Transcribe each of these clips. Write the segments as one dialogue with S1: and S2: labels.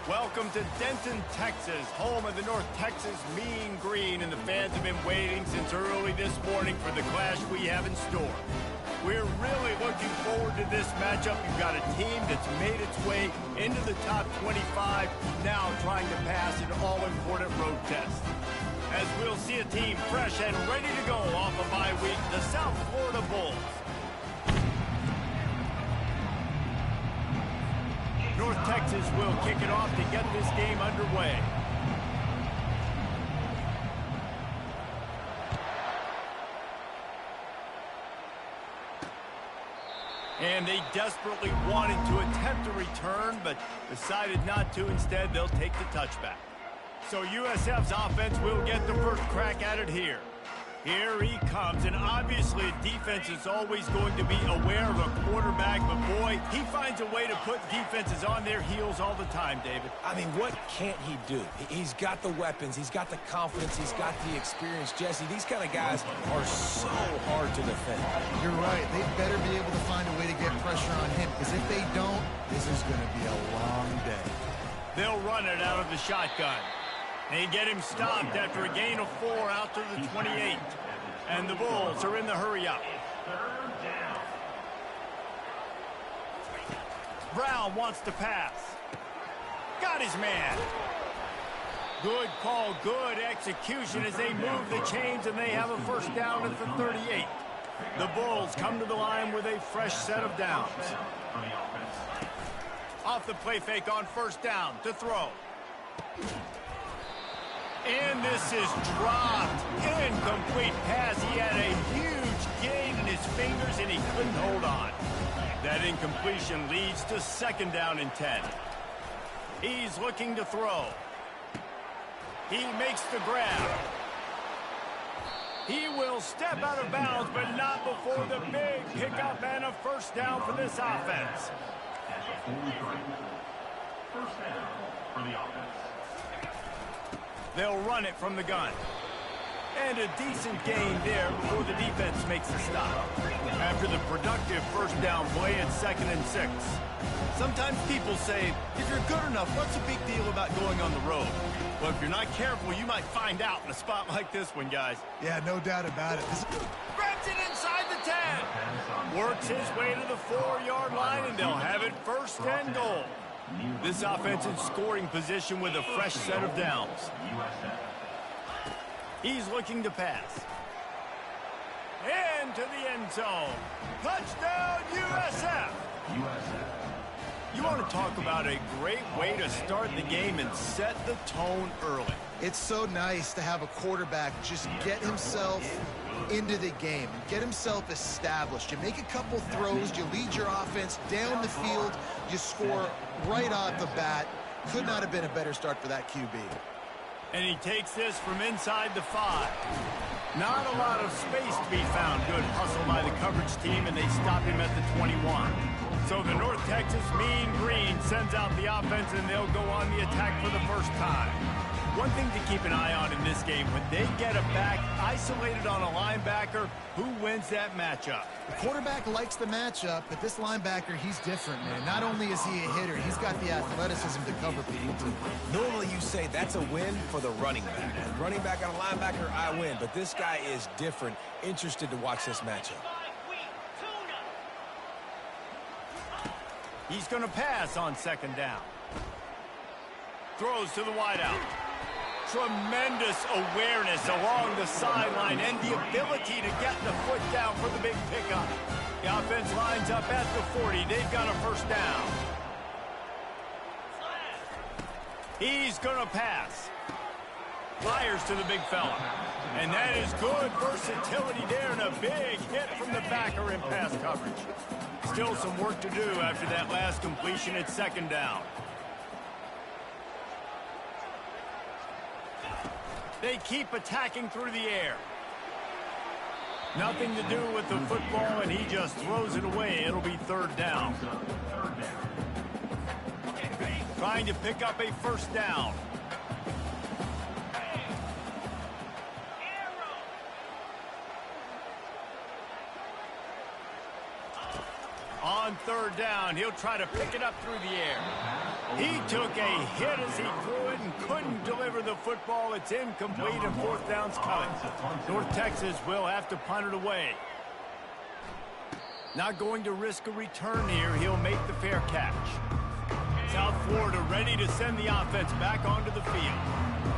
S1: Welcome to Denton, Texas, home of the North Texas Mean Green, and the fans have been waiting since early this morning for the clash we have in store. We're really looking forward to this matchup. You've got a team that's made its way into the top 25, now trying to pass an all-important road test. As we'll see a team fresh and ready to go off a bye week, the South Florida Bulls. North Texas will kick it off to get this game underway. And they desperately wanted to attempt a return, but decided not to. Instead, they'll take the touchback. So USF's offense will get the first crack at it here. Here he comes, and obviously a defense is always going to be aware of a quarterback, but boy, he finds a way to put defenses on their heels all the time, David.
S2: I mean, what can't he do? He's got the weapons, he's got the confidence, he's got the experience. Jesse, these kind of guys are so hard to defend.
S3: You're right. They better be able to find a way to get pressure on him, because if they don't, this is going to be a long day.
S1: They'll run it out of the shotgun. They get him stopped after a gain of 4 out to the 28. And the Bulls are in the hurry-up. Brown wants to pass. Got his man. Good call, good execution as they move the chains, and they have a first down at the 38. The Bulls come to the line with a fresh set of downs. Off the play fake on first down to throw. And this is dropped. Incomplete pass. He had a huge gain in his fingers, and he couldn't hold on. That incompletion leads to second down and 10. He's looking to throw. He makes the grab. He will step out of bounds, but not before the big pickup and a first down for this offense.
S4: First down for the offense.
S1: They'll run it from the gun. And a decent gain there before the defense makes the stop. After the productive first down play, it's 2nd and 6. Sometimes people say, if you're good enough, what's the big deal about going on the road? Well, if you're not careful, you might find out in a spot like this one, guys.
S3: Yeah, no doubt about it.
S1: Grabs it inside the 10. Works his way to the 4-yard line, and they'll have it first and goal. This offense in scoring position with a fresh set of downs. He's looking to pass. Into the end zone. Touchdown, USF! You want to talk about a great way to start the game and set the tone early.
S3: It's so nice to have a quarterback just get himself into the game, get himself established. You make a couple throws, you lead your offense down the field, you score right off the bat. Could not have been a better start for that QB.
S1: And he takes this from inside the 5. Not a lot of space to be found. Good hustle by the coverage team, and they stop him at the 21. So the North Texas Mean Green sends out the offense, and they'll go on the attack for the first time. One thing to keep an eye on in this game, when they get a back isolated on a linebacker, who wins that matchup?
S3: The quarterback likes the matchup, but this linebacker, he's different, man. Not only is he a hitter, he's got the athleticism to cover people, too.
S2: Normally you say that's a win for the running back. Running back on a linebacker, I win. But this guy is different. Interested to watch this matchup.
S1: He's going to pass on second down. Throws to the wideout. Tremendous awareness along the sideline and the ability to get the foot down for the big pickup. The offense lines up at the 40. They've got a first down. He's going to pass. Fires to the big fella. And that is good versatility there, and a big hit from the backer in pass coverage. Still some work to do after that last completion at second down. They keep attacking through the air. Nothing to do with the football, and he just throws it away. It'll be third down. Trying to pick up a first down. On third down, he'll try to pick it up through the air. He took a hit as he threw it and couldn't deliver the football. It's incomplete and fourth down's coming. North Texas will have to punt it away. Not going to risk a return here. He'll make the fair catch. South Florida ready to send the offense back onto the field.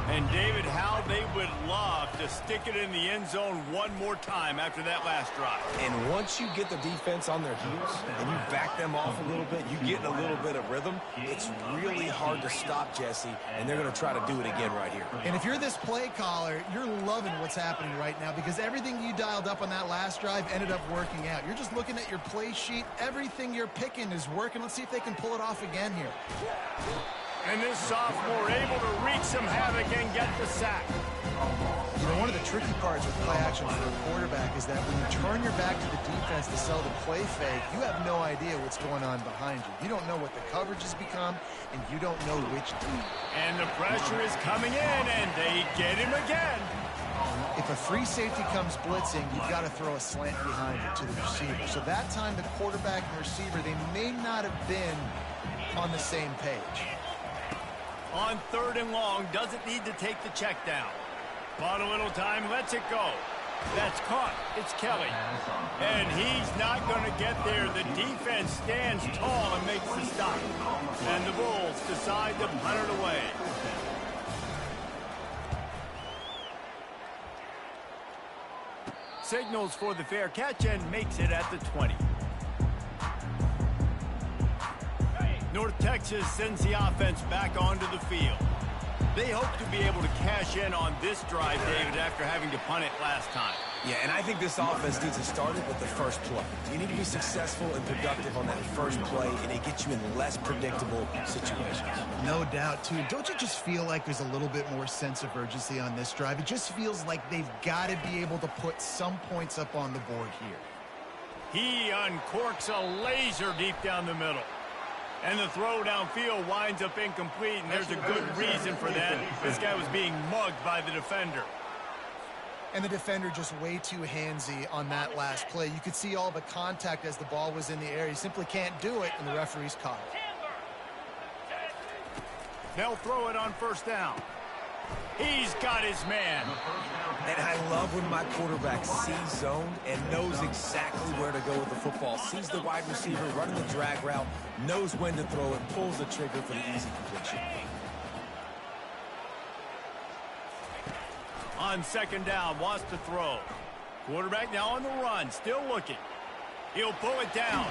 S1: And David, how they would love to stick it in the end zone one more time after that last drive.
S2: And once you get the defense on their heels and you back them off a little bit, you get in a little bit of rhythm, it's really hard to stop, Jesse, and they're going to try to do it again right here.
S3: And if you're this play caller, you're loving what's happening right now because everything you dialed up on that last drive ended up working out. You're just looking at your play sheet. Everything you're picking is working. Let's see if they can pull it off again here.
S1: And this sophomore able to wreak some havoc and get the sack.
S3: You know, one of the tricky parts with play action for a quarterback is that when you turn your back to the defense to sell the play fake, you have no idea what's going on behind you. You don't know what the coverage has become, and you don't know which team.
S1: And the pressure is coming in, and they get him again.
S3: If a free safety comes blitzing, you've got to throw a slant behind it to the receiver. So that time, the quarterback and receiver, they may not have been on the same page.
S1: On 3rd and long, doesn't need to take the check down. Bought a little time, lets it go. That's caught. It's Kelly. And he's not going to get there. The defense stands tall and makes the stop. And the Bulls decide to punt it away. Signals for the fair catch and makes it at the 20. North Texas sends the offense back onto the field. They hope to be able to cash in on this drive, David, after having to punt it last time.
S2: Yeah, and I think this offense needs to start it with the first play. You need to be successful and productive on that first play, and it gets you in less predictable situations.
S3: No doubt, too. Don't you just feel like there's a little bit more sense of urgency on this drive? It just feels like they've got to be able to put some points up on the board here.
S1: He uncorks a laser deep down the middle. And the throw downfield winds up incomplete, and there's a good reason for that. This guy was being mugged by the defender.
S3: And the defender just way too handsy on that last play. You could see all the contact as the ball was in the air. He simply can't do it, and the referee's caught it.
S1: They'll throw it on 1st down. He's got his man.
S2: And I love when my quarterback sees zoned and knows exactly where to go with the football. Sees the wide receiver running the drag route, knows when to throw it, pulls the trigger for the easy completion.
S1: On 2nd down, wants to throw. Quarterback now on the run, still looking. He'll pull it down.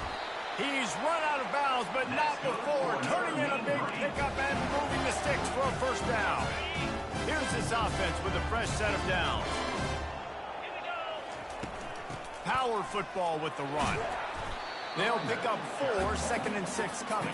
S1: He's run out of bounds, but not before. Turning in a big pickup and moving the sticks for a 1st down. Here's this offense with a fresh set of downs. Power football with the run. They'll pick up 4, 2nd and 6 coming.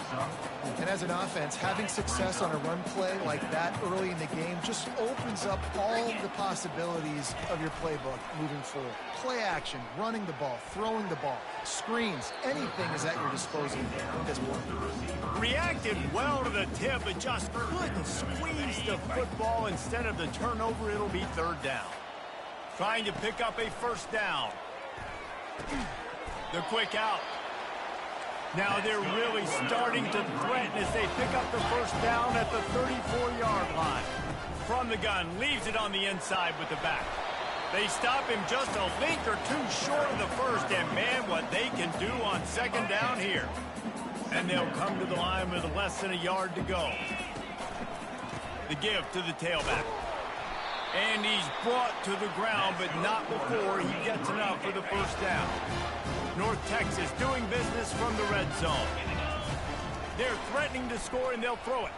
S3: And as an offense, having success on a run play like that early in the game just opens up all the possibilities of your playbook moving forward. Play action, running the ball, throwing the ball, screens, anything is at your disposal at this point.
S1: Reacted well to the tip, but just couldn't squeeze the football. Instead of the turnover, it'll be 3rd down. Trying to pick up a 1st down. The quick out. Now they're really starting to threaten as they pick up the 1st down at the 34-yard line. From the gun, leaves it on the inside with the back. They stop him just a link or two short of the 1st, and man, what they can do on 2nd down here. And they'll come to the line with less than a yard to go. The give to the tailback. And he's brought to the ground, but not before he gets enough for the 1st down. North Texas doing business from the red zone. They're threatening to score, and they'll throw it.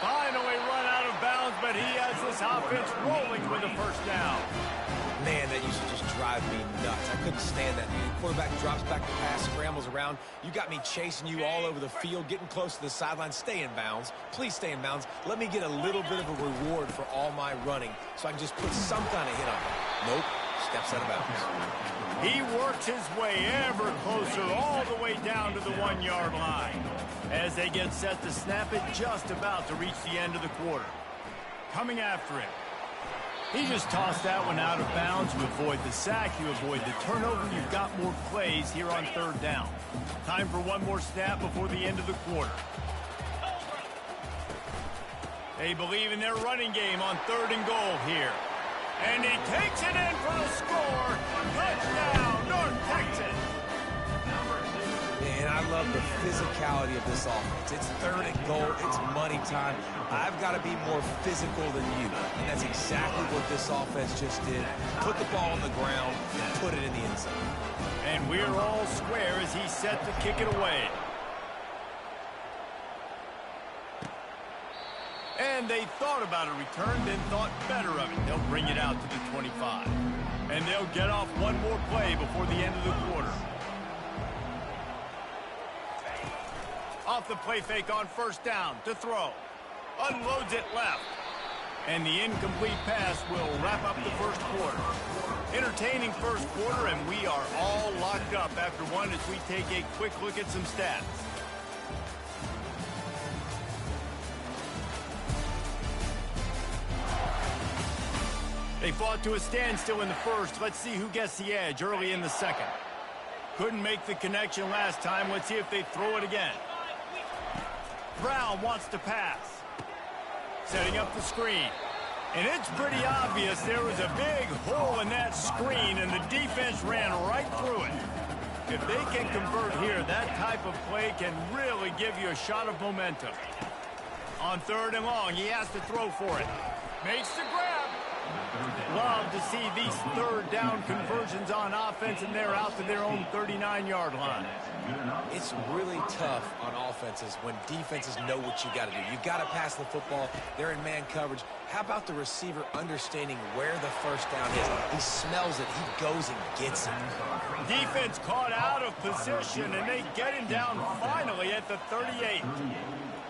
S1: Finally run out of bounds, but he has this offense rolling with a 1st down.
S2: Man, that used to just drive me nuts. I couldn't stand that. The quarterback drops back the pass, scrambles around. You got me chasing you all over the field, getting close to the sideline. Stay in bounds. Please stay in bounds. Let me get a little bit of a reward for all my running so I can just put some kind of hit on him. Nope. Steps out of bounds.
S1: He works his way ever closer all the way down to the 1-yard line. As they get set to snap it, just about to reach the end of the quarter. Coming after him. He just tossed that one out of bounds. You avoid the sack, you avoid the turnover. You've got more plays here on third down. Time for one more snap before the end of the quarter. They believe in their running game on 3rd and goal here. And he takes it in for the score. Touchdown, North Texas.
S2: And I love the physicality of this offense. It's 3rd and goal. It's money time. I've got to be more physical than you. And that's exactly what this offense just did. Put the ball on the ground and put it in the end zone.
S1: And we're all square as he's set to kick it away. And they thought about a return, then thought better of it. They'll bring it out to the 25. And they'll get off one more play before the end of the quarter. Off the play fake on 1st down to throw. Unloads it left. And the incomplete pass will wrap up the 1st quarter. Entertaining 1st quarter, and we are all locked up after one as we take a quick look at some stats. They fought to a standstill in the 1st. Let's see who gets the edge early in the 2nd. Couldn't make the connection last time. Let's see if they throw it again. Brown wants to pass. Setting up the screen. And it's pretty obvious there was a big hole in that screen, and the defense ran right through it. If they can convert here, that type of play can really give you a shot of momentum. On 3rd and long, he has to throw for it. Makes the grab. Love to see these 3rd down conversions on offense, and they're out to their own 39-yard line.
S2: It's really tough on offenses when defenses know what you got to do. You got to pass the football. They're in man coverage. How about the receiver understanding where the 1st down is? He smells it. He goes and gets it.
S1: Defense caught out of position, and they get him down finally at the 38.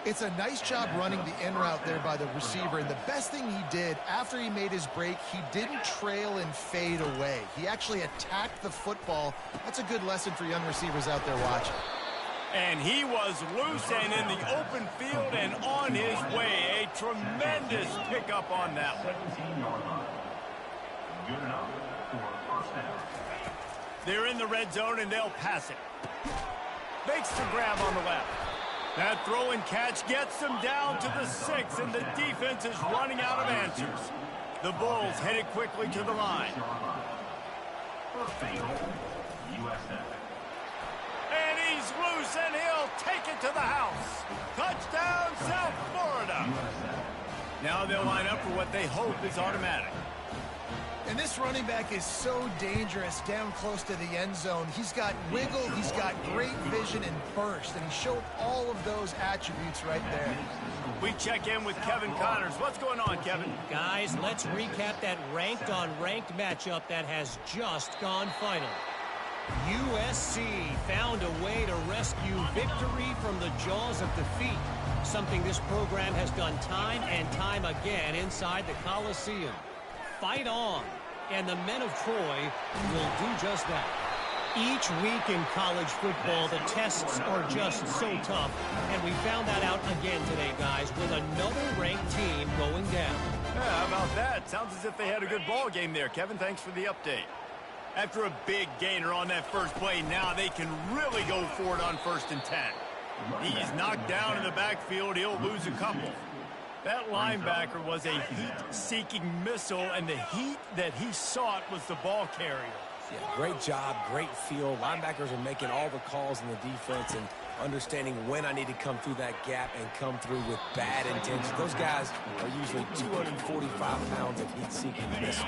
S3: It's a nice job running the in route there by the receiver, and the best thing he did after he made his break, he didn't trail and fade away. He actually attacked the football. That's a good lesson for young receivers out there watching.
S1: And he was loose and in the open field and on his way. A tremendous pickup on that one.
S4: Good enough for 1st down.
S1: They're in the red zone, and they'll pass it. Makes the grab on the left. That throw and catch gets them down to the 6, and the defense is running out of answers. The Bulls headed quickly to the line.
S4: 1st and goal, USA.
S1: And he's loose, and he'll take it to the house. Touchdown, South Florida. Now they'll line up for what they hope is automatic.
S3: And this running back is so dangerous down close to the end zone. He's got wiggle, he's got great vision and burst, and he showed all of those attributes right there.
S1: We check in with Kevin Connors. What's going on, Kevin?
S5: Guys, let's recap that ranked-on-ranked matchup that has just gone final. USC found a way to rescue victory from the jaws of defeat, something this program has done time and time again inside the Coliseum. Fight on, and the men of Troy will do just that. Each week in college football, the tests are just so tough, and we found that out again today, guys, with another ranked team going down.
S1: Yeah, how about that? Sounds as if they had a good ball game there, Kevin. Thanks for the update. After a big gainer on that first play, now they can really go for it on 1st and 10. He's knocked down in the backfield. He'll lose a couple. That linebacker was a heat-seeking missile, and the heat that he sought was the ball carrier.
S2: Yeah, great job, great feel. Linebackers are making all the calls in the defense and understanding when I need to come through that gap and come through with bad intentions. Those guys are usually 245 pounds of heat-seeking missile.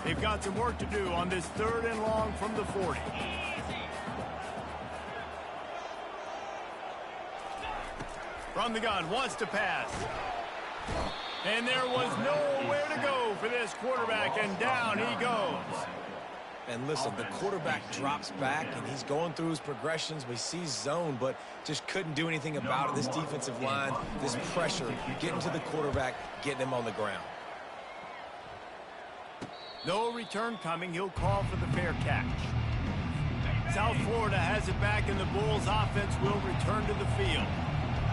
S1: They've got some work to do on this 3rd and long from the 40. From the gun, wants to pass. And there was nowhere to go for this quarterback, and down he goes.
S2: And listen, the quarterback drops back, and he's going through his progressions. We see zone, but just couldn't do anything about it. This defensive line, this pressure, getting to the quarterback, getting him on the ground.
S1: No return coming. He'll call for the fair catch. South Florida has it back, and the Bulls offense will return to the field.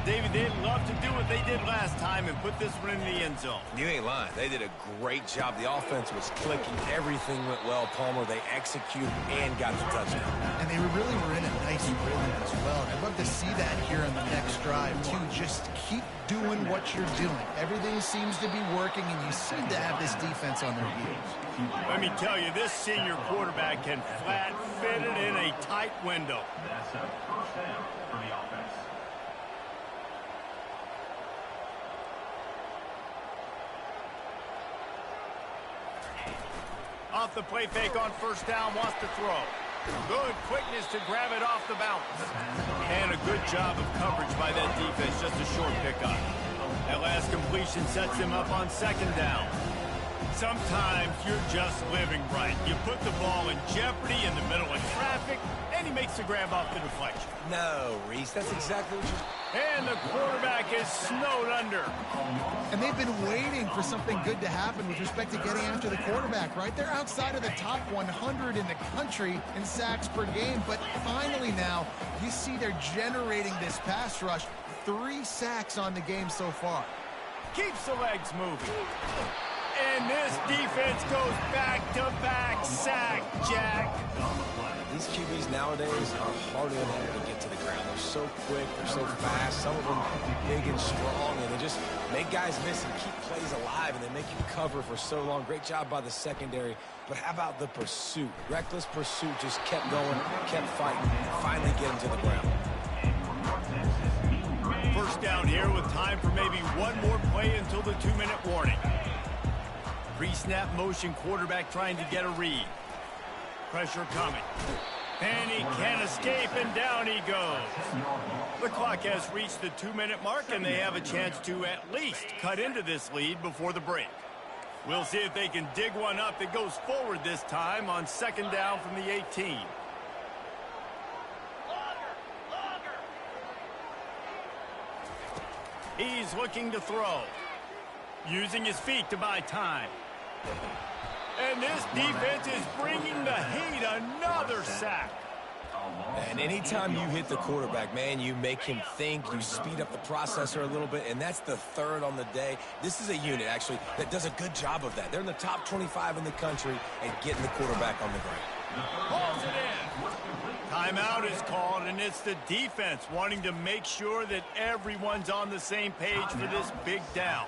S1: David, they'd love to do what they did last time and put this one in the end zone.
S2: You ain't lying. They did a great job. The offense was clicking. Everything went well, Palmer. They executed and got the touchdown.
S3: And they really were in a nice rhythm as well. And I'd love to see that here on the next drive, too. Just keep doing what you're doing. Everything seems to be working, and you seem to have this defense on their heels.
S1: Let me tell you, this senior quarterback can flat fit it in a tight window.
S4: That's a first down for the offense.
S1: Off the play fake on first down, wants to throw. Good quickness to grab it off the bounce. And a good job of coverage by that defense, just a short pickup. That last completion sets him up on second down. Sometimes you're just living right. You put the ball in jeopardy in the middle of traffic, and he makes the grab off the deflection.
S2: No, Reese, that's exactly what you...
S1: And the quarterback is snowed under.
S3: And they've been waiting for something good to happen with respect to getting after the quarterback, right? They're outside of the top 100 in the country in sacks per game, but finally now you see they're generating this pass rush. 3 sacks on the game so far.
S1: Keeps the legs moving. And this defense goes back-to-back sack, Jack.
S2: These QBs nowadays are harder than ever to get to the ground. They're so quick, they're so fast, some of them big and strong, and they just make guys miss and keep plays alive, and they make you cover for so long. Great job by the secondary, but how about the pursuit? Reckless pursuit, just kept going, kept fighting, finally getting to the ground.
S1: First down here with time for maybe one more play until the 2-minute warning. Pre-snap motion, quarterback trying to get a read. Pressure coming. And he can't escape, and down he goes. The clock has reached the 2-minute mark, and they have a chance to at least cut into this lead before the break. We'll see if they can dig one up that goes forward this time on second down from the 18. He's looking to throw. Using his feet to buy time. And this defense is bringing the heat. Another sack.
S2: And anytime you hit the quarterback, man, you make him think, you speed up the processor a little bit, and that's the third on the day. This is a unit, actually, that does a good job of that. They're in the top 25 in the country and getting the quarterback on the ground.
S1: Pulls it in. Timeout is called, and it's the defense wanting to make sure that everyone's on the same page for this big down.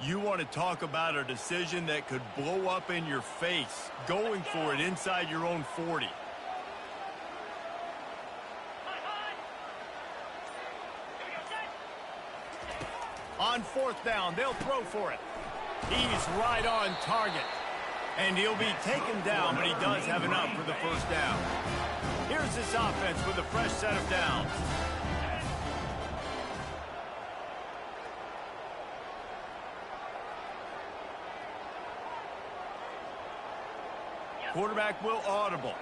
S1: You want to talk about a decision that could blow up in your face, going for it inside your own 40. On fourth down, they'll throw for it. He's right on target. And he'll be taken down, but he does have enough for the first down. Here's this offense with a fresh set of downs. Quarterback will audible.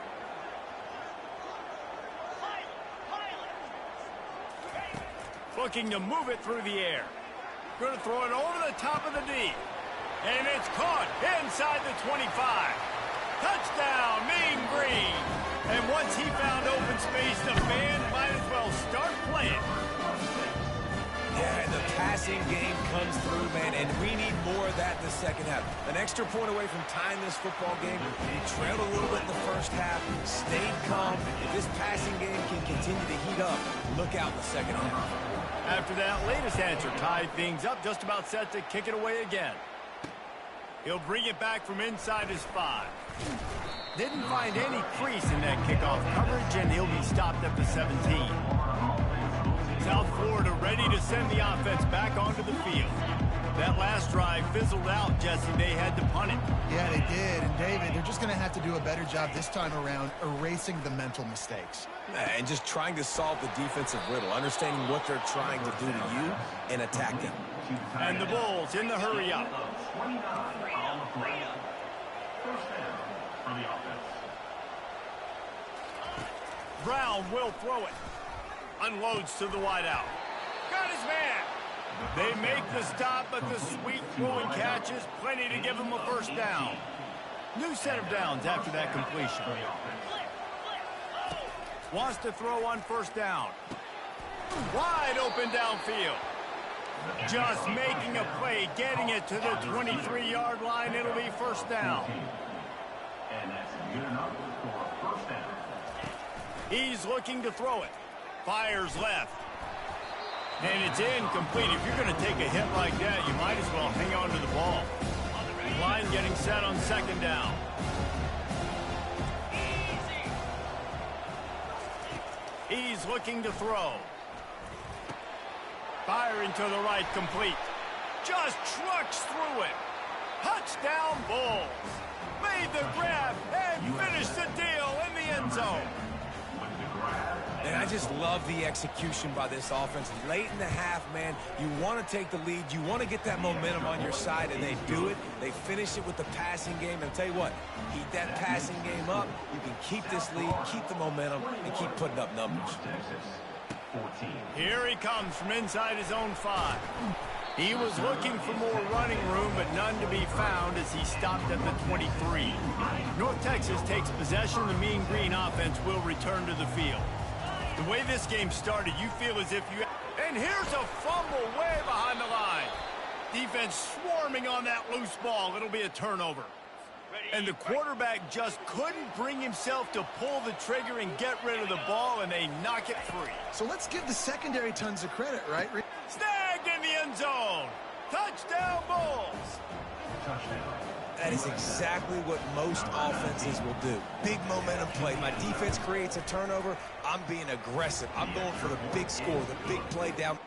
S1: Looking to move it through the air. Going to throw it over the top of the D. And it's caught inside the 25. Touchdown, Mean Green. And once he found open space, the fans might as well start playing.
S2: Yeah, and the passing game comes through, man, and we need more of that in the second half. An extra point away from tying this football game. We trailed a little bit in the first half, stayed calm. If this passing game can continue to heat up, look out in the second half.
S1: After that latest answer tied things up, just about set to kick it away again. He'll bring it back from inside his 5. Didn't find any crease in that kickoff coverage, and he'll be stopped at the 17. South Florida ready to send the offense back onto the field. That last drive fizzled out, Jesse. They had to punt it.
S3: Yeah, they did. And, David, they're just going to have to do a better job this time around erasing the mental mistakes.
S2: And just trying to solve the defensive riddle, understanding what they're trying to do to you and attack them.
S1: And the Bulls in the hurry up.
S4: 29 on the play. First down for the offense.
S1: Brown will throw it. Unloads to the wideout. Got his man. They make the stop, but the sweet throwing catch is plenty to give him a first down. New set of downs after that completion. Wants to throw on first down. Wide open downfield. Just making a play, getting it to the 23-yard line. It'll be first down.
S4: And that's good enough for a first down.
S1: He's looking to throw it. Fires left. And it's incomplete. If you're going to take a hit like that, you might as well hang on to the ball. Line getting set on second down. He's looking to throw. Firing to the right, complete. Just trucks through it. Touchdown Bulls. Made the grab and finished the deal in the end zone.
S2: And I just love the execution by this offense. Late in the half, man, you want to take the lead. You want to get that momentum on your side, and they do it. They finish it with the passing game. And I'll tell you what, keep that passing game up. You can keep this lead, keep the momentum, and keep putting up numbers.
S1: Here he comes from inside his own 5. He was looking for more running room, but none to be found as he stopped at the 23. North Texas takes possession. The Mean Green offense will return to the field. The way this game started, you feel as if you... And here's a fumble way behind the line. Defense swarming on that loose ball. It'll be a turnover. And the quarterback just couldn't bring himself to pull the trigger and get rid of the ball, and they knock it free.
S3: So let's give the secondary tons of credit, right?
S1: Snagged in the end zone. Touchdown Bulls.
S2: That is exactly what most offenses will do. Big momentum play. My defense creates a turnover. I'm being aggressive. I'm going for the big score, the big play down.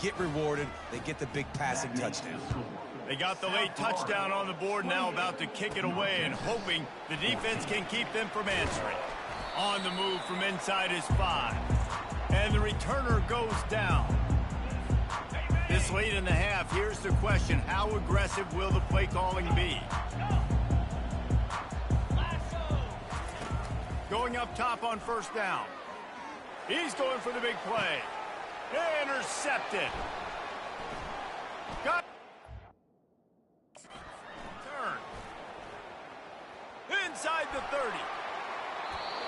S2: Get rewarded. They get the big passing touchdown.
S1: They got the late touchdown on the board, now about to kick it away and hoping the defense can keep them from answering. On the move from inside his 5. And the returner goes down. This late in the half, here's the question. How aggressive will the play calling be? Going up top on first down. He's going for the big play. Intercepted. Got turn. Inside the 30.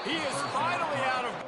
S1: He is finally out of...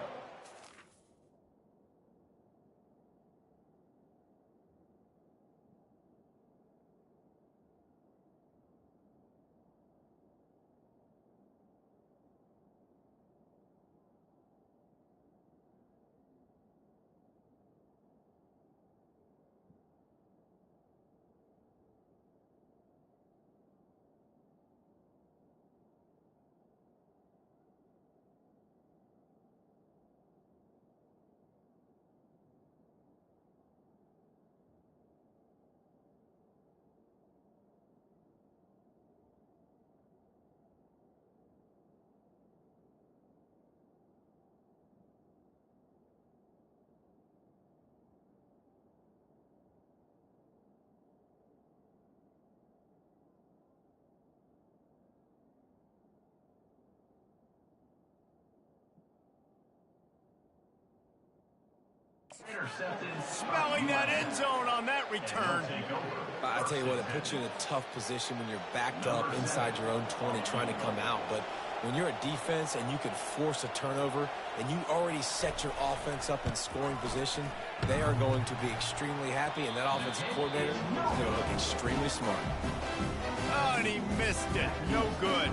S4: Intercepted.
S1: Smelling that end zone on that return.
S2: I tell you what, it puts you in a tough position when you're backed up inside your own 20 trying to come out. But when you're a defense and you can force a turnover and you already set your offense up in scoring position, they are going to be extremely happy, and that offensive coordinator is going to look extremely smart.
S1: Oh, and he missed it. No good.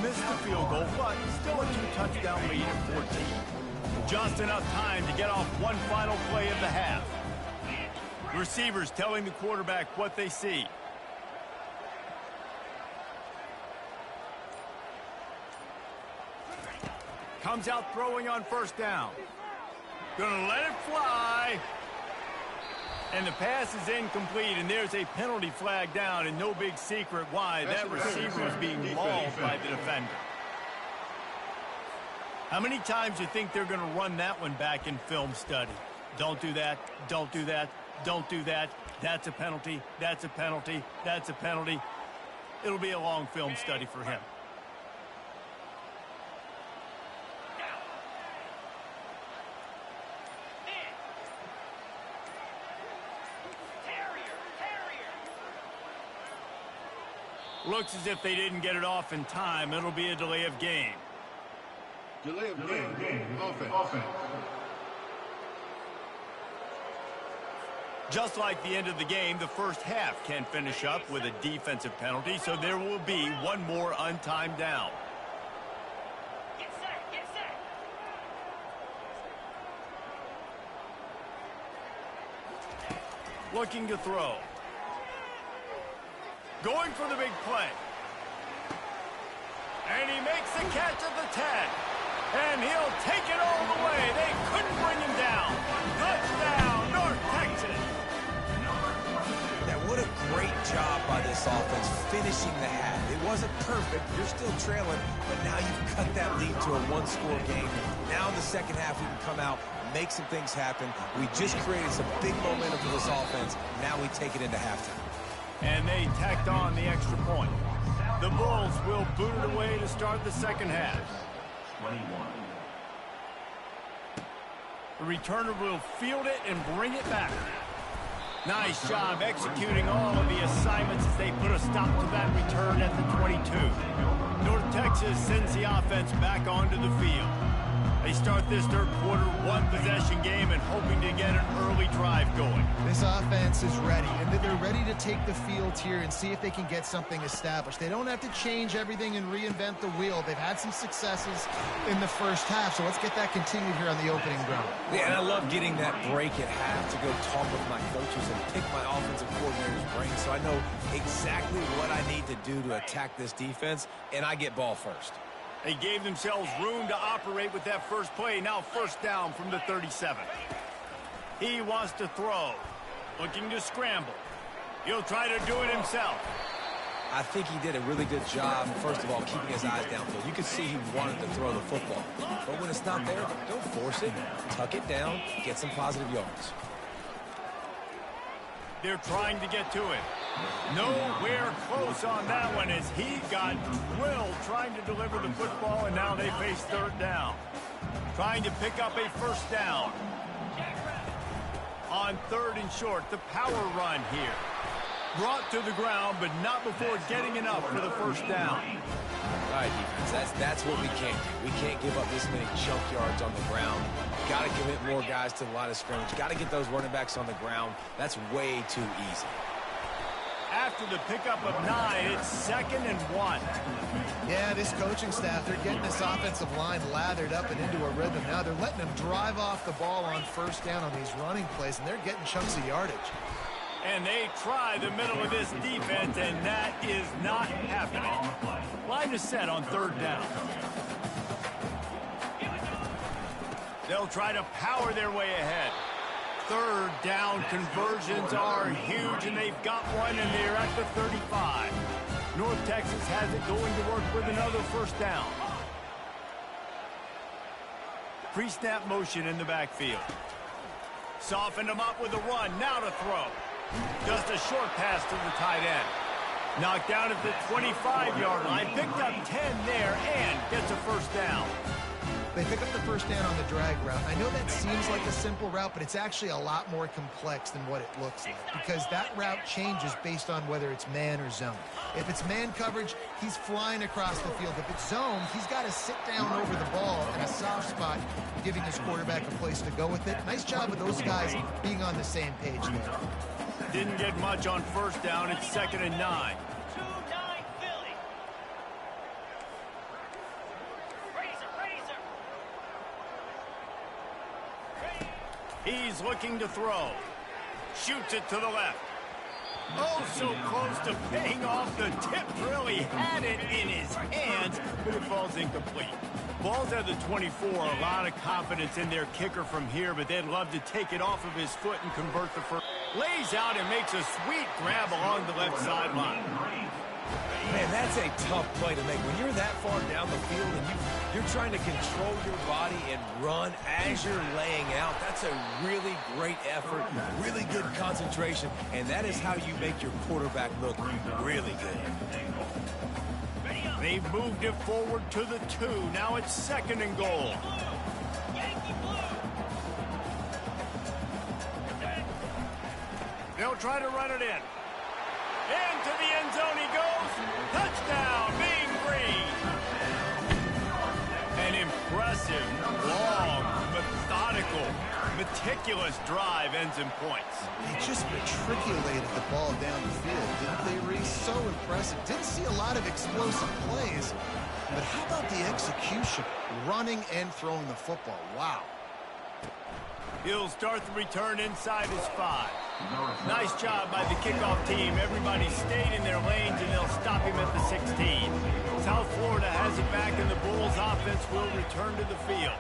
S1: Missed the field goal, but still a 2-touchdown lead at 14. Just enough time to get off one final play of the half. Receivers telling the quarterback what they see. Comes out throwing on first down. Gonna let it fly. And the pass is incomplete, and there's a penalty flag down, and no big secret why. That receiver was being mauled by the defender. How many times do you think they're going to run that one back in film study? Don't do that. Don't do that. Don't do that. That's a penalty. That's a penalty. That's a penalty. It'll be a long film study for him. Looks as if they didn't get it off in time. It'll be a delay of game.
S6: Delay of game. Offense.
S1: Just like the end of the game, the first half can finish up with a defensive penalty, so there will be one more untimed down.
S7: Get set.
S1: Looking to throw. Going for the big play. And he makes the catch at the 10. And he'll take it all the way. They couldn't bring him down. Touchdown, North Texas.
S2: Now, what a great job by this offense finishing the half. It wasn't perfect. You're still trailing, but now you've cut that lead to a one-score game. Now in the second half, we can come out, make some things happen. We just created some big momentum for this offense. Now we take it into halftime.
S1: And they tacked on the extra point. The Bulls will boot it away to start the second half.
S4: 21.
S1: The returner will field it and bring it back. Nice job executing all of the assignments as they put a stop to that return at the 22. North Texas sends the offense back onto the field. They start this third quarter one-possession game and hoping to get an early drive going.
S3: This offense is ready, and they're ready to take the field here and see if they can get something established. They don't have to change everything and reinvent the wheel. They've had some successes in the first half, so let's get that continued here on the opening drive.
S2: Yeah, and I love getting that break at half to go talk with my coaches and pick my offensive coordinator's brain so I know exactly what I need to do to attack this defense, and I get ball first.
S1: They gave themselves room to operate with that first play. Now first down from the 37. He wants to throw. Looking to scramble. He'll try to do it himself.
S2: I think he did a really good job, first of all, keeping his eyes downfield. You could see he wanted to throw the football. But when it's not there, don't force it. Tuck it down. Get some positive yards.
S1: They're trying to get to it. Nowhere close on that one as he got drilled trying to deliver the football, and now they face third down. Trying to pick up a first down. On third and short, the power run here. Brought to the ground, but not before getting enough for the first down.
S2: All right, defense, that's what we can't do. We can't give up this many chunk yards on the ground. Got to commit more guys to the line of scrimmage. Got to get those running backs on the ground. That's way too easy.
S1: After the pickup of 9, it's 2nd and 1.
S3: Yeah, this coaching staff, they're getting this offensive line lathered up and into a rhythm. Now they're letting them drive off the ball on first down on these running plays, and they're getting chunks of yardage.
S1: And they try the middle of this defense, and that is not happening. Line is set on third down. They'll try to power their way ahead. Third down conversions are huge, and they've got one, and they're at the 35. North Texas has it going to work with another first down. Pre-snap motion in the backfield. Softened him up with a run. Now to throw. Just a short pass to the tight end. Knocked down at the 25-yard line. Picked up 10 there and gets a first down.
S3: They pick up the first down on the drag route. I know that seems like a simple route, but it's actually a lot more complex than what it looks like because that route changes based on whether it's man or zone. If it's man coverage, he's flying across the field. If it's zone, he's got to sit down over the ball in a soft spot, giving his quarterback a place to go with it. Nice job of those guys being on the same page there.
S1: Didn't get much on first down. It's 2nd and 9.
S7: 2-9 Philly.
S1: He's looking to throw. Shoots it to the left. Oh, so close to paying off the tip. Really had it in his hands, but it falls incomplete. Ball's at the 24. A lot of confidence in their kicker from here, but they'd love to take it off of his foot and convert the first. Lays out and makes a sweet grab along the left sideline.
S2: Man, that's a tough play to make. When you're that far down the field and you're trying to control your body and run as you're laying out, that's a really great effort, really good concentration, and that is how you make your quarterback look really good.
S1: They've moved it forward to the 2. Now it's 2nd and goal.
S7: Yankee blue.
S1: They'll try to run it in. Into the end zone he goes. Touchdown, Mean Green. An impressive, long, methodical, meticulous drive ends in points.
S3: They just matriculated the ball down the field, didn't they, Reese? So impressive. Didn't see a lot of explosive plays, but how about the execution? Running and throwing the football. Wow.
S1: He'll start the return inside his 5. Nice job by the kickoff team. Everybody stayed in their lanes, and they'll stop him at the 16. South Florida has it back, and the Bulls offense will return to the field.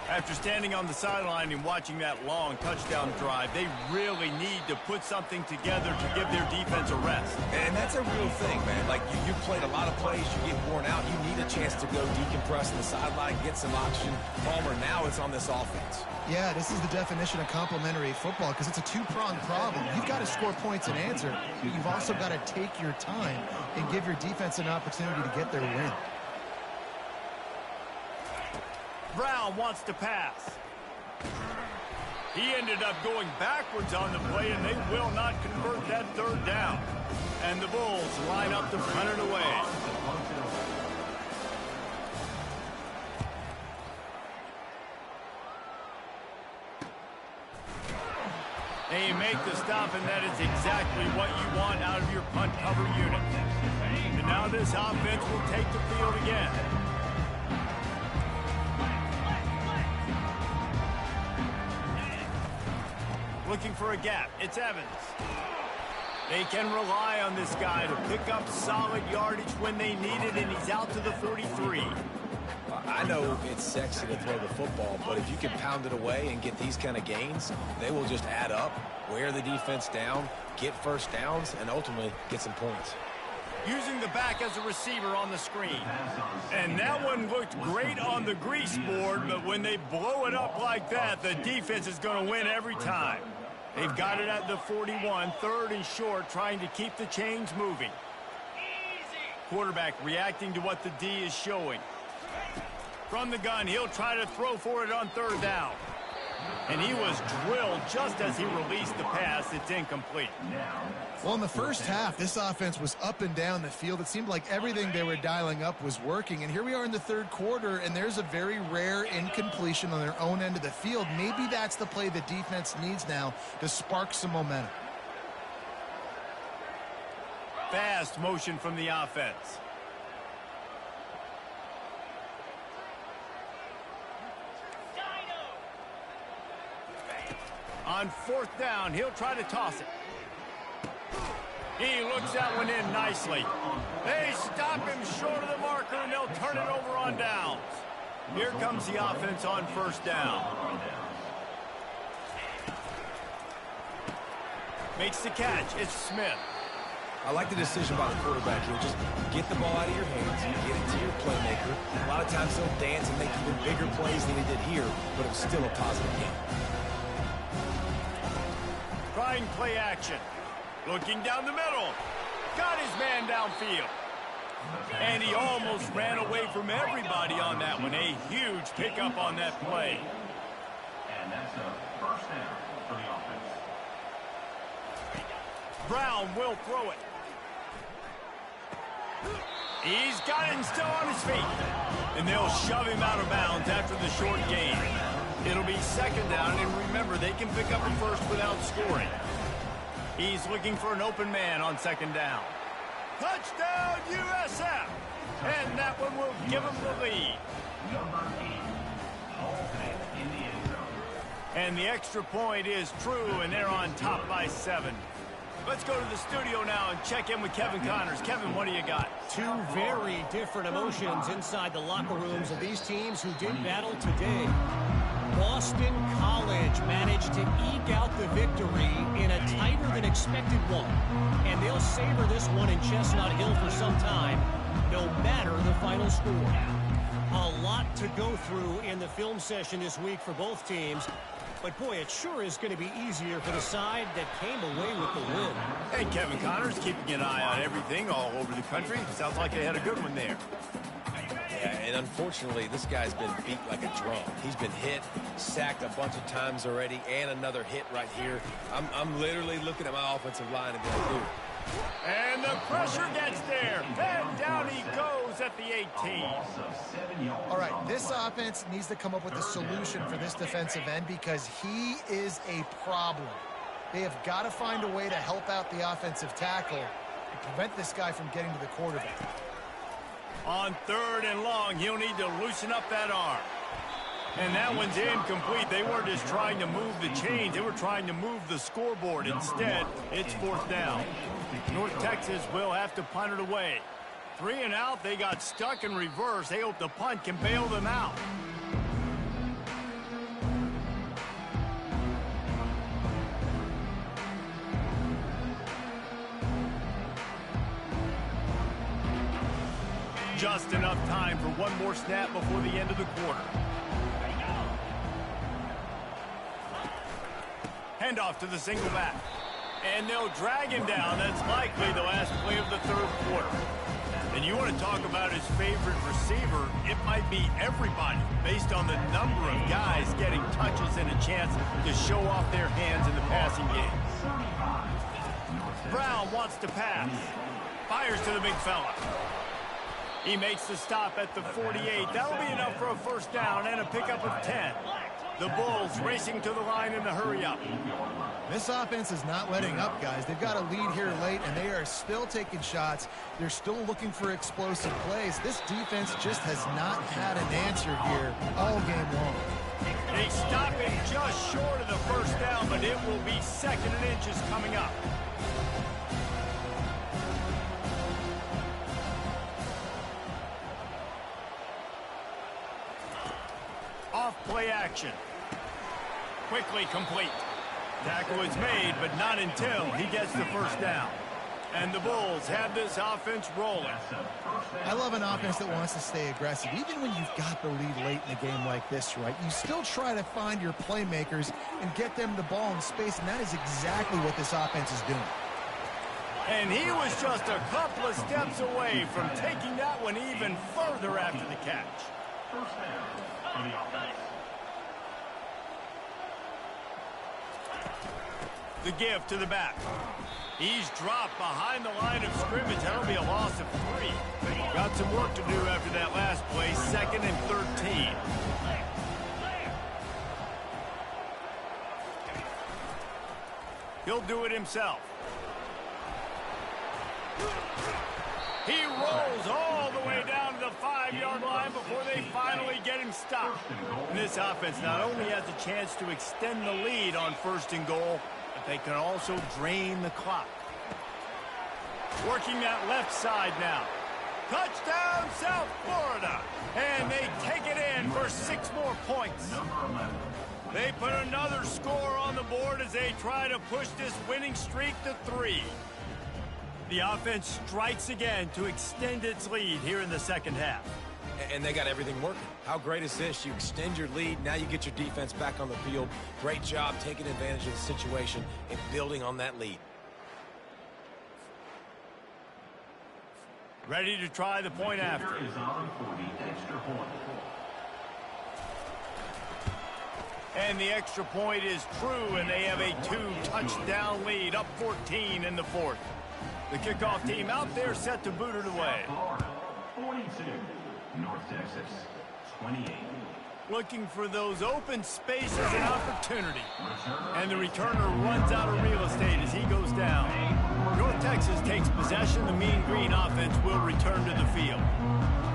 S1: After standing on the sideline and watching that long touchdown drive, they really need to put something together to give their defense a rest.
S2: And that's a real thing, man. Like, you played a lot of plays, you get worn out, you need a chance to go decompress on the sideline, get some oxygen. Palmer, now it's on this offense.
S3: Yeah, this is the definition of complementary football because it's a two-pronged problem. You've got to score points and answer, but you've also got to take your time and give your defense an opportunity to get their win.
S1: Brown wants to pass. He ended up going backwards on the play, and they will not convert that 3rd down. And the Bulls line up to punt it away. They make the stop, and that is exactly what you want out of your punt cover unit. And now this offense will take the field again. Looking for a gap. It's Evans. They can rely on this guy to pick up solid yardage when they need it, and he's out to the 43.
S2: I know it's sexy to throw the football, but if you can pound it away and get these kind of gains, they will just add up, wear the defense down, get first downs, and ultimately get some points.
S1: Using the back as a receiver on the screen. And that one looked great on the grease board, but when they blow it up like that, the defense is going to win every time. They've got it at the 41, 3rd and short, trying to keep the chains moving. Quarterback reacting to what the D is showing. From the gun, he'll try to throw for it on 3rd down. And he was drilled just as he released the pass. It's incomplete.
S3: Well, in the first half, this offense was up and down the field. It seemed like everything they were dialing up was working. And here we are in the 3rd quarter, and there's a very rare incompletion on their own end of the field. Maybe that's the play the defense needs now to spark some momentum.
S1: Fast motion from the offense. On 4th down, he'll try to toss it. He looks that one in nicely. They stop him short of the marker, and they'll turn it over on downs. Here comes the offense on 1st down. Makes the catch. It's Smith.
S2: I like the decision by the quarterback here. Just get the ball out of your hands, get it to your playmaker. A lot of times he'll dance and make even bigger plays than he did here, but it was still a positive game.
S1: Trying play action. Looking down the middle. Got his man downfield. And he almost ran away from everybody on that one. A huge pickup on that play.
S4: And that's a first down for the offense.
S1: Brown will throw it. He's got it and still on his feet. And they'll shove him out of bounds after the short gain. It'll be second down, and remember, they can pick up a first without scoring. He's looking for an open man on second down. Touchdown, USF! And that one will give him the lead.
S4: Number 8, Hall in the end zone.
S1: And the extra point is true, and they're on top by 7. Let's go to the studio now and check in with Kevin Connors. Kevin, what do you got?
S5: Two very different emotions inside the locker rooms of these teams who did battle today. Boston College managed to eke out the victory in a tighter than expected one. And they'll savor this one in Chestnut Hill for some time, no matter the final score. A lot to go through in the film session this week for both teams. But, boy, it sure is going to be easier for the side that came away with the win.
S1: Hey, Kevin Connors, keeping an eye on everything all over the country. Sounds like they had a good one there.
S2: Yeah, and unfortunately, this guy's been beat like a drum. He's been hit, sacked a bunch of times already, and another hit right here. I'm literally looking at my offensive line and going, dude.
S1: And the pressure gets there. And down he goes at the 18.
S3: All right, this offense needs to come up with a solution for this defensive end because he is a problem. They have got to find a way to help out the offensive tackle and prevent this guy from getting to the quarterback.
S1: On third and long, he'll need to loosen up that arm. And that one's incomplete. They weren't just trying to move the chains. They were trying to move the scoreboard. Instead, it's fourth down. North Texas will have to punt it away. 3 and out, they got stuck in reverse. They hope the punt can bail them out. Just enough time for one more snap before the end of the quarter. Handoff to the single back. And they'll drag him down. That's likely the last play of the third quarter. And you want to talk about his favorite receiver, it might be everybody based on the number of guys getting touches and a chance to show off their hands in the passing game. Brown wants to pass. Fires to the big fella. He makes the stop at the 48. That'll be enough for a first down and a pickup of 10. The Bulls racing to the line in the hurry-up.
S3: This offense is not letting up, guys. They've got a lead here late, and they are still taking shots. They're still looking for explosive plays. This defense just has not had an answer here all game long.
S1: They stop him just short of the first down, but it will be second and inches coming up. Off play action. Quickly complete. Tackle is made, but not until he gets the first down. And the Bulls have this offense rolling.
S3: I love an offense that wants to stay aggressive. Even when you've got the lead late in a game like this, right, you still try to find your playmakers and get them the ball in space, and that is exactly what this offense is doing.
S1: And he was just a couple of steps away from taking that one even further after the catch.
S4: First down for the offense.
S1: The give to the back. He's dropped behind the line of scrimmage. That'll be a loss of 3. Got some work to do after that last play. Second and 13. He'll do it himself. He rolls all the way down to the 5-yard line before they finally get him stopped. And this offense not only has a chance to extend the lead on first and goal, but they can also drain the clock. Working that left side now. Touchdown, South Florida. And they take it in for 6 more points. They put another score on the board as they try to push this winning streak to 3. The offense strikes again to extend its lead here in the second half.
S2: And they got everything working. How great is this? You extend your lead. Now you get your defense back on the field. Great job taking advantage of the situation and building on that lead.
S1: Ready to try the point after.
S4: Is on for the extra point.
S1: And the extra point is true, and they have a 2-touchdown lead, up 14 in the fourth. The kickoff team out there set to boot it away.
S4: Florida, 42. North Texas, 28.
S1: Looking for those open spaces and opportunity. And the returner runs out of real estate as he goes down. North Texas takes possession. The Mean Green offense will return to the field.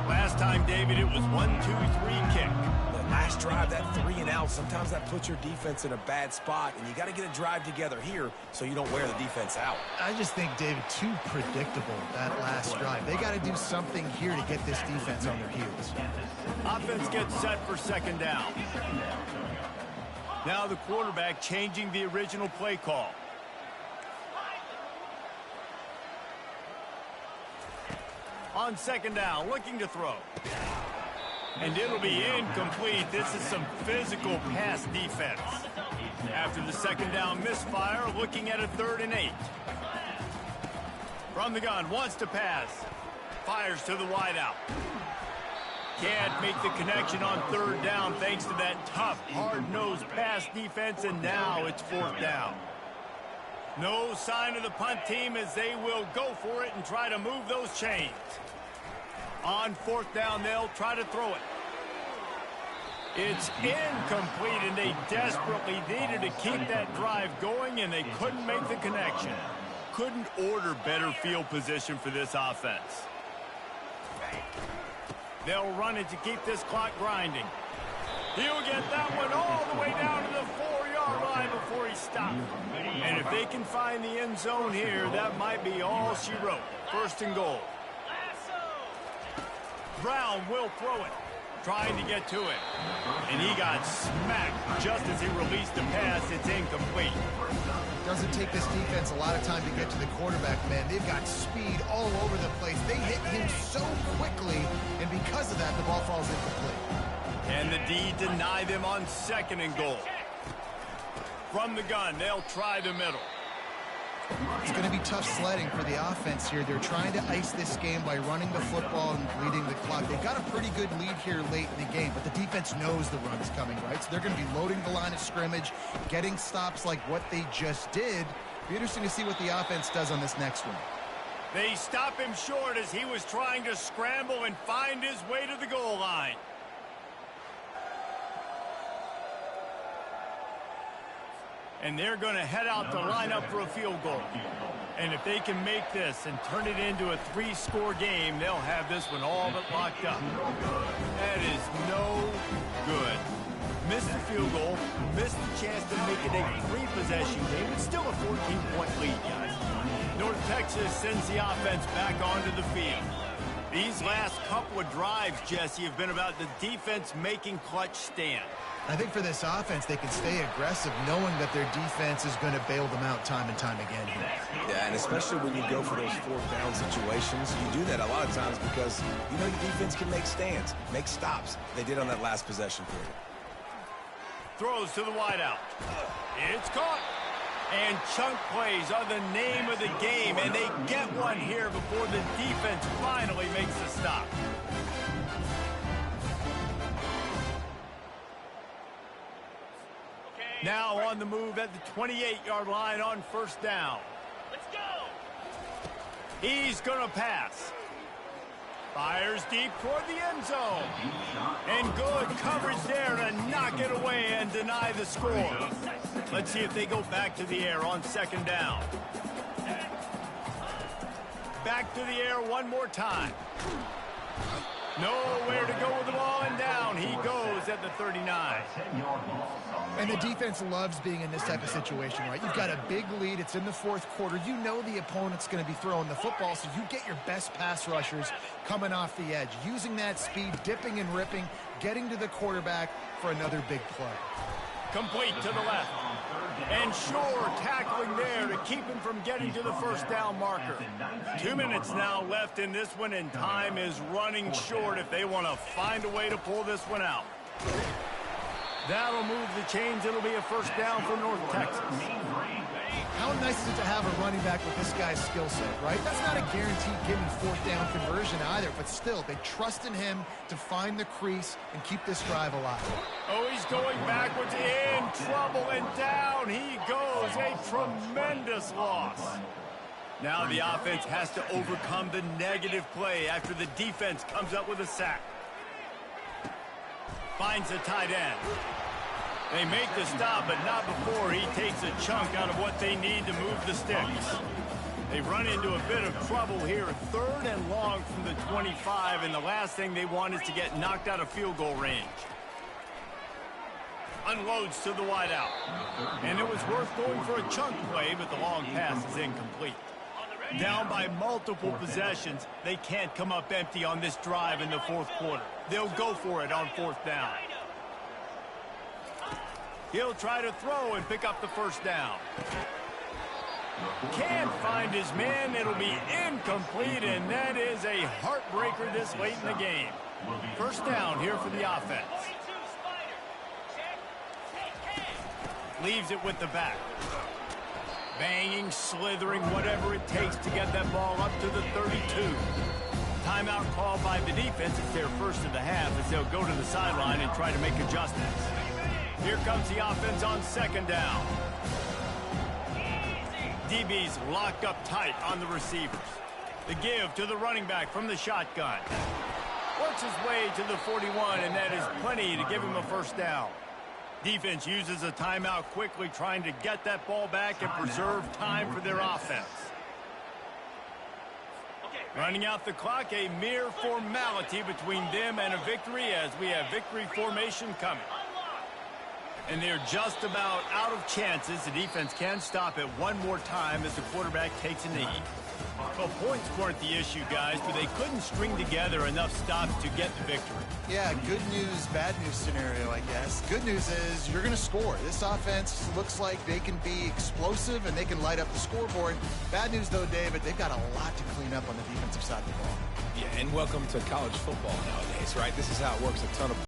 S1: Last time, David, it was 1-2-3 kick.
S2: The last drive, that 3 and out, sometimes that puts your defense in a bad spot, and you got to get a drive together here so you don't wear the defense out.
S3: I just think, David, too predictable, that last drive. They got to do something here to get this defense on their heels.
S1: Offense gets set for second down. Now the quarterback changing the original play call. On second down, looking to throw. And it'll be incomplete. This is some physical pass defense. After the second down misfire, looking at a 3rd and 8. From the gun, wants to pass. Fires to the wideout. Can't make the connection on 3rd down thanks to that tough, hard-nosed pass defense, and now it's 4th down. No sign of the punt team as they will go for it and try to move those chains. On 4th down, they'll try to throw it. It's incomplete, and they desperately needed to keep that drive going, and they couldn't make the connection. Couldn't order better field position for this offense. They'll run it to keep this clock grinding. He'll get that one all the way down to the 4-yard line before he stops. And if they can find the end zone here, that might be all she wrote. 1st and goal. Brown will throw it, trying to get to it. And he got smacked just as he released the pass. It's incomplete.
S3: Doesn't take this defense a lot of time to get to the quarterback, man. They've got speed all over the place. They hit him so quickly, and because of that, the ball falls incomplete.
S1: And the D deny them on 2nd and goal. From the gun, they'll try the middle.
S3: It's going to be tough sledding for the offense here. They're trying to ice this game by running the football and bleeding the clock. They've got a pretty good lead here late in the game, but the defense knows the run's coming, right? So they're going to be loading the line of scrimmage, getting stops like what they just did. Be interesting to see what the offense does on this next one.
S1: They stop him short as he was trying to scramble and find his way to the goal line. And they're going to head out to line up for a field goal. And if they can make this and turn it into a 3-score game, they'll have this one all but locked up. That is no good. Missed the field goal, missed the chance to make it a 3-possession game. It's still a 14-point lead, guys. North Texas sends the offense back onto the field. These last couple of drives, Jesse, have been about the defense making clutch stand.
S3: I think for this offense, they can stay aggressive knowing that their defense is going to bail them out time and time again here.
S2: Yeah, and especially when you go for those 4th down situations, you do that a lot of times because you know your defense can make stands, make stops. They did on that last possession period.
S1: Throws to the wideout. It's caught. And chunk plays are the name of the game, and they get one here before the defense finally makes the stop. Now on the move at the 28-yard line on 1st down.
S7: Let's go.
S1: He's going to pass. Fires deep toward the end zone. And good coverage there to knock it away and deny the score. Let's see if they go back to the air on 2nd down. Back to the air one more time. Nowhere to go with the ball, and down he goes at the 39.
S3: And the defense loves being in this type of situation, right? You've got a big lead. It's in the 4th quarter. You know the opponent's going to be throwing the football, so you get your best pass rushers coming off the edge, using that speed, dipping and ripping, getting to the quarterback for another big play.
S1: Complete to the left. And Shore tackling there to keep him from getting to the 1st down marker. 2 minutes now left in this one, and time is running short if they want to find a way to pull this one out. That'll move the chains. It'll be a 1st down for North Texas.
S3: How nice is it to have a running back with this guy's skill set, right? That's not a guaranteed gimme fourth down conversion either, but still, they trust in him to find the crease and keep this drive alive.
S1: Oh, he's going backwards, in trouble, and down he goes. A tremendous loss. Now the offense has to overcome the negative play after the defense comes up with a sack. Finds the tight end. They make the stop, but not before he takes a chunk out of what they need to move the sticks. They run into a bit of trouble here, 3rd and long from the 25, and the last thing they want is to get knocked out of field goal range. Unloads to the wideout. And it was worth going for a chunk play, but the long pass is incomplete. Down by multiple possessions, they can't come up empty on this drive in the 4th quarter. They'll go for it on 4th down. He'll try to throw and pick up the 1st down. Can't find his man. It'll be incomplete, and that is a heartbreaker this late in the game. 1st down here for the offense. Leaves it with the back. Banging, slithering, whatever it takes to get that ball up to the 32. Timeout called by the defense. It's their first of the half as they'll go to the sideline and try to make adjustments. Here comes the offense on 2nd down. DB's locked up tight on the receivers. The give to the running back from the shotgun. Works his way to the 41, and that is plenty to give him a 1st down. Defense uses a timeout quickly, trying to get that ball back and preserve time for their offense. Running out the clock, a mere formality between them and a victory as we have victory formation coming. And they're just about out of chances. The defense can stop it one more time as the quarterback takes a knee. Well, points weren't the issue, guys, but they couldn't string together enough stops to get the victory.
S3: Yeah, good news, bad news scenario, I guess. Good news is you're going to score. This offense looks like they can be explosive and they can light up the scoreboard. Bad news, though, David, they've got a lot to clean up on the defensive side of the ball.
S2: Yeah, and welcome to college football nowadays, right? This is how it works. A ton of